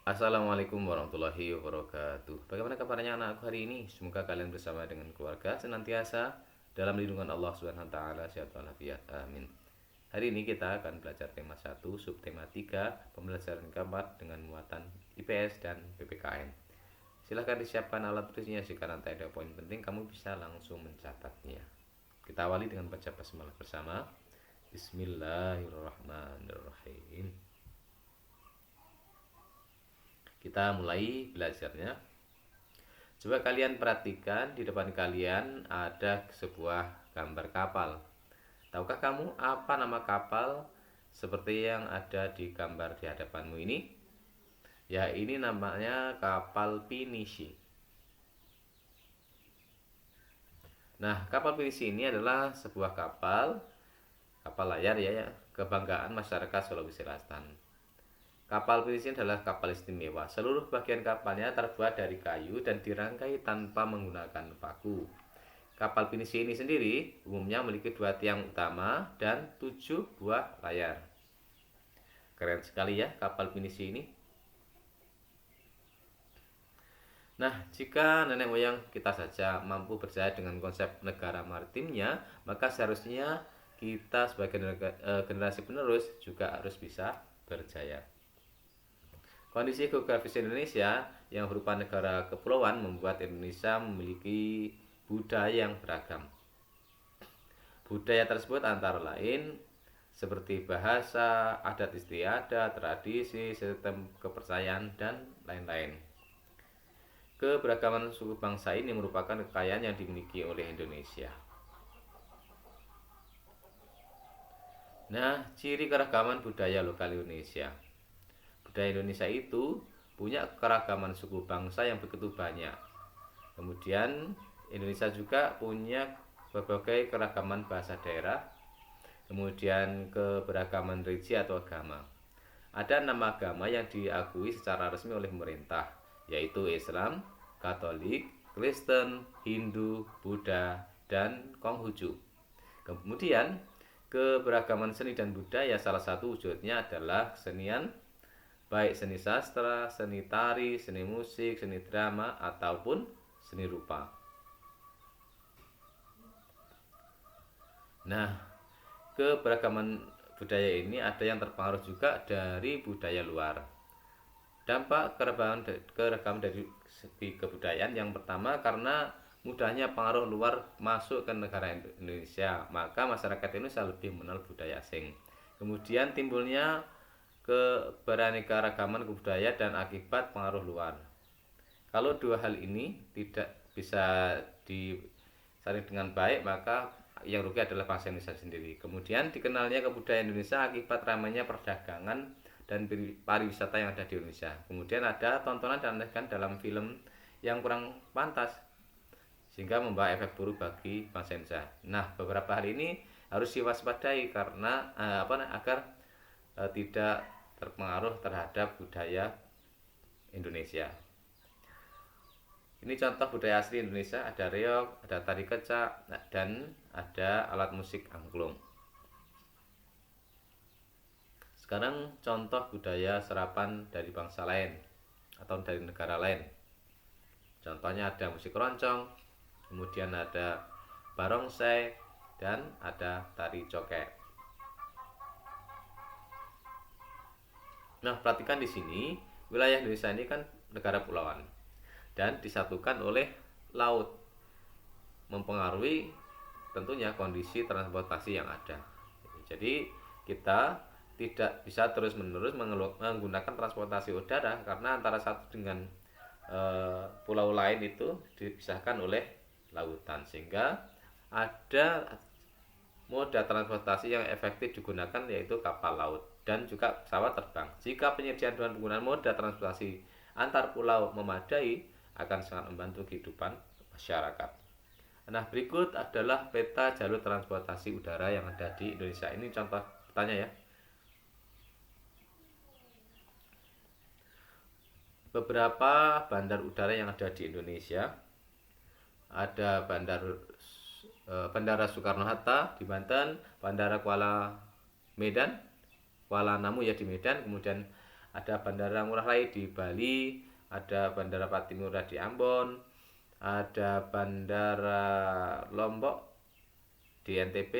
Assalamualaikum warahmatullahi wabarakatuh. Bagaimana kabarnya anak-anakku hari ini? Semoga kalian bersama dengan keluarga senantiasa dalam lindungan Allah Subhanahu wa taala, sehat walafiat. Amin. Hari ini kita akan belajar tema 1, subtema 3, pembelajaran keempat dengan muatan IPS dan PPKN. Silahkan disiapkan alat tulisnya, jika nanti ada poin penting kamu bisa langsung mencatatnya. Kita awali dengan baca basmalah bersama. Bismillahirrahmanirrahim. Kita mulai belajarnya. Coba kalian perhatikan, di depan kalian ada sebuah gambar kapal. Tahukah kamu apa nama kapal seperti yang ada di gambar di hadapanmu ini? Ya, ini namanya kapal pinisi. Nah, kapal pinisi ini adalah sebuah kapal layar ya, kebanggaan masyarakat Sulawesi Selatan. Kapal pinisi adalah kapal istimewa. Seluruh bagian kapalnya terbuat dari kayu dan dirangkai tanpa menggunakan paku. Kapal pinisi ini sendiri umumnya memiliki 2 tiang utama dan 7 buah layar. Keren sekali ya kapal pinisi ini. Nah, jika nenek moyang kita saja mampu berjaya dengan konsep negara maritimnya, maka seharusnya kita sebagai generasi penerus juga harus bisa berjaya. Kondisi geografis Indonesia yang berupa negara kepulauan membuat Indonesia memiliki budaya yang beragam. Budaya tersebut antara lain seperti bahasa, adat istiadat, tradisi, sistem kepercayaan, dan lain-lain. Keberagaman suku bangsa ini merupakan kekayaan yang dimiliki oleh Indonesia. Nah, ciri keragaman budaya lokal Indonesia. Budaya Indonesia itu punya keragaman suku bangsa yang begitu banyak. Kemudian Indonesia juga punya berbagai keragaman bahasa daerah, kemudian keberagaman religi atau agama. Ada 6 agama yang diakui secara resmi oleh pemerintah, yaitu Islam, Katolik, Kristen, Hindu, Buddha, dan Konghucu. Kemudian keberagaman seni dan budaya salah satu wujudnya adalah kesenian, baik seni sastra, seni tari, seni musik, seni drama, ataupun seni rupa. Nah, keberagaman budaya ini ada yang terpengaruh juga dari budaya luar. Dampak keragaman dari segi kebudayaan yang pertama, karena mudahnya pengaruh luar masuk ke negara Indonesia, maka masyarakat Indonesia lebih mengenal budaya asing. Kemudian timbulnya keberaneka-ragaman budaya dan akibat pengaruh luar. Kalau dua hal ini tidak bisa disaring dengan baik, maka yang rugi adalah bangsa Indonesia sendiri. Kemudian dikenalnya kebudayaan Indonesia akibat ramainya perdagangan dan pariwisata yang ada di Indonesia. Kemudian ada tontonan dan adegan dalam film yang kurang pantas, sehingga membawa efek buruk bagi bangsa Indonesia. Nah, beberapa hal ini harus diwaspadai karena agar tidak terpengaruh terhadap budaya Indonesia. Ini contoh budaya asli Indonesia, ada reog, ada tari kecak, dan ada alat musik angklung. Sekarang contoh budaya serapan dari bangsa lain atau dari negara lain. Contohnya ada musik keroncong, kemudian ada barongsai, dan ada tari coket. Nah, perhatikan di sini, wilayah Indonesia ini kan negara pulauan dan disatukan oleh laut, mempengaruhi tentunya kondisi transportasi yang ada. Jadi kita tidak bisa terus-menerus menggunakan transportasi udara karena antara satu dengan pulau lain itu dipisahkan oleh lautan, sehingga ada moda transportasi yang efektif digunakan yaitu kapal laut dan juga pesawat terbang. Jika penyediaan dan penggunaan moda transportasi antar pulau memadai, akan sangat membantu kehidupan masyarakat. Nah, berikut adalah peta jalur transportasi udara yang ada di Indonesia. Ini contoh petanya ya. Beberapa bandar udara yang ada di Indonesia. Ada Bandara Soekarno-Hatta di Banten, Bandara Kuala Namu ya di Medan, kemudian ada Bandara Ngurah Rai di Bali, ada Bandara Patimura di Ambon, ada Bandara Lombok di NTB,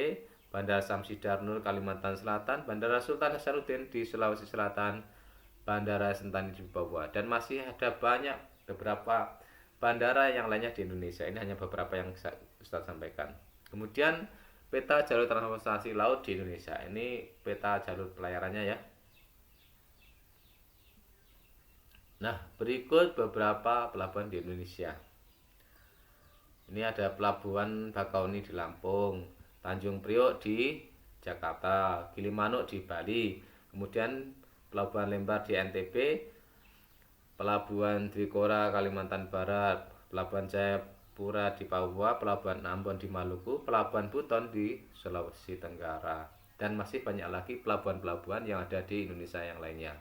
Bandara Samsidar Nur Kalimantan Selatan, Bandara Sultan Hasanuddin di Sulawesi Selatan, Bandara Sentani di Papua, dan masih ada banyak beberapa bandara yang lainnya di Indonesia. Ini hanya beberapa yang Ustaz sampaikan. Kemudian peta jalur transportasi laut di Indonesia. Ini peta jalur pelayarannya ya. Nah, berikut beberapa pelabuhan di Indonesia. Ini ada Pelabuhan Bakauni di Lampung, Tanjung Priok di Jakarta, Gilimanuk di Bali, kemudian Pelabuhan Lembar di NTB, Pelabuhan Dwikora Kalimantan Barat, Pelabuhan Jayapura di Papua, Pelabuhan Ambon di Maluku, Pelabuhan Buton di Sulawesi Tenggara, dan masih banyak lagi pelabuhan-pelabuhan yang ada di Indonesia yang lainnya.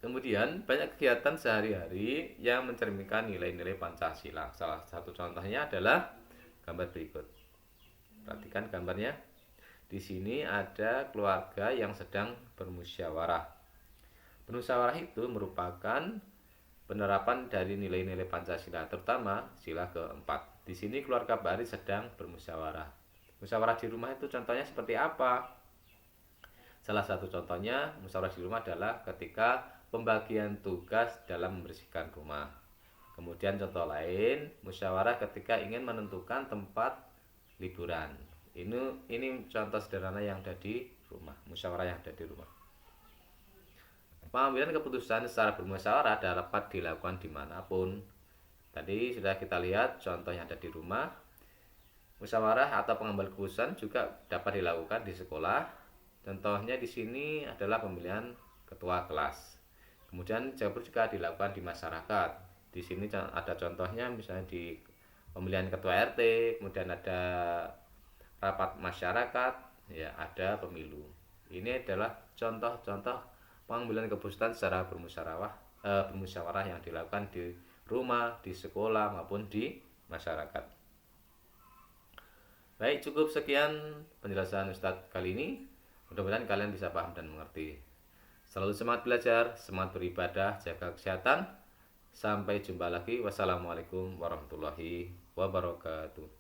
Kemudian banyak kegiatan sehari-hari yang mencerminkan nilai-nilai Pancasila. Salah satu contohnya adalah gambar berikut. Perhatikan gambarnya. Di sini ada keluarga yang sedang bermusyawarah. Bermusyawarah itu merupakan penerapan dari nilai-nilai Pancasila, terutama sila keempat. Di sini keluarga Bahari sedang bermusyawarah. Musyawarah di rumah itu contohnya seperti apa? Salah satu contohnya musyawarah di rumah adalah ketika pembagian tugas dalam membersihkan rumah. Kemudian contoh lain, musyawarah ketika ingin menentukan tempat liburan. Ini contoh sederhana yang ada di rumah, musyawarah yang ada di rumah. Pengambilan keputusan secara bermusyawarah dapat dilakukan dimanapun. Tadi sudah kita lihat contoh yang ada di rumah. Musyawarah atau pengambilan keputusan juga dapat dilakukan di sekolah. Contohnya di sini adalah pemilihan ketua kelas. Kemudian juga dilakukan di masyarakat. Di sini ada contohnya misalnya di pemilihan ketua RT, kemudian ada rapat masyarakat, ya ada pemilu. Ini adalah contoh-contoh pengambilan keputusan secara bermusyawarah yang dilakukan di rumah, di sekolah maupun di masyarakat. Baik, cukup sekian penjelasan Ustadz kali ini. Mudah-mudahan kalian bisa paham dan mengerti. Selalu semangat belajar, semangat beribadah, jaga kesehatan. Sampai jumpa lagi. Wassalamualaikum warahmatullahi wabarakatuh.